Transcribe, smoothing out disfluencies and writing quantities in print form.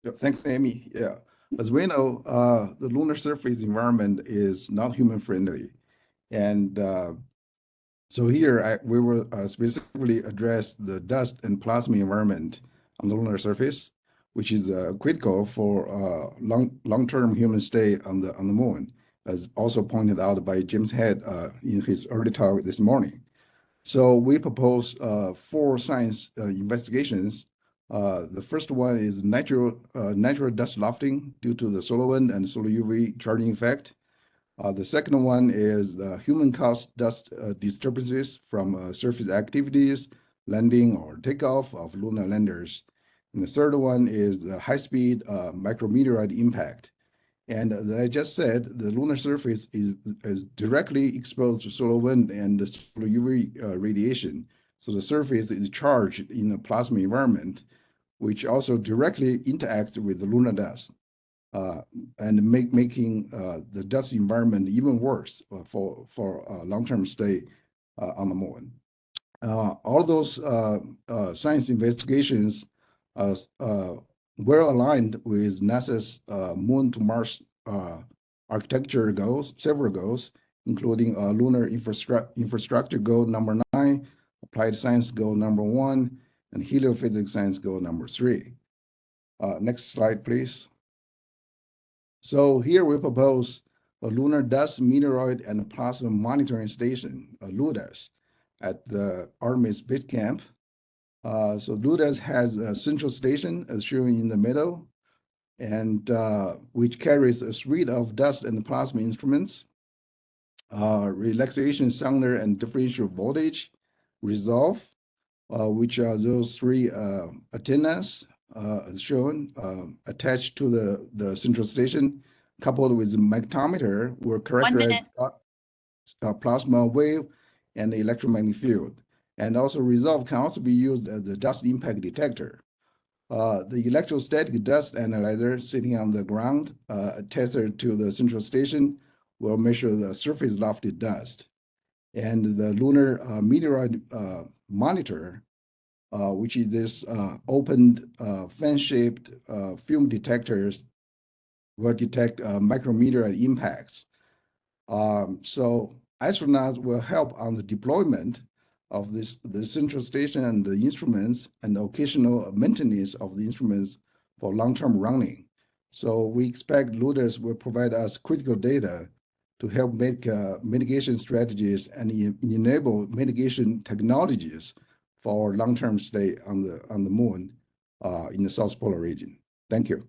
Yeah, thanks, Amy. Yeah, as we know, the lunar surface environment is not human friendly, and so here we will specifically address the dust and plasma environment on the lunar surface, which is critical for long-term human stay on the moon, as also pointed out by James Head in his early talk this morning. So we propose four science investigations. The first one is natural dust lofting due to the solar wind and solar UV charging effect. The second one is human-caused dust disturbances from surface activities, landing or takeoff of lunar landers. And the third one is the high-speed micrometeoroid impact. And as I just said, the lunar surface is directly exposed to solar wind and the solar UV radiation. So the surface is charged in a plasma environment, which also directly interacts with the lunar dust, and making the dust environment even worse for long-term stay on the moon. All those science investigations well aligned with NASA's Moon to Mars architecture goals, several goals, including lunar infrastructure goal number 9, applied science goal number 1, and heliophysics science goal number 3. Next slide, please. So here we propose a lunar dust, meteoroid, and plasma monitoring station, LuDARS, at the Artemis Base Camp. So LuDARS has a central station, as shown in the middle, and which carries a suite of dust and plasma instruments, relaxation sounder and differential voltage, resolve, which are those three antennas as shown attached to the central station, coupled with the magnetometer, will characterize plasma wave and the electromagnetic field. And also resolve can also be used as a dust impact detector. The electrostatic dust analyzer sitting on the ground, tethered to the central station, will measure the surface lofted dust. And the lunar meteoroid monitor, which is this opened fan-shaped film detectors, will detect micrometeoroid impacts. So astronauts will help on the deployment of the central station and the instruments and the occasional maintenance of the instruments for long-term running. So we expect LuDARS will provide us critical data to help make mitigation strategies and enable mitigation technologies for long-term stay on the moon in the South Polar region. Thank you.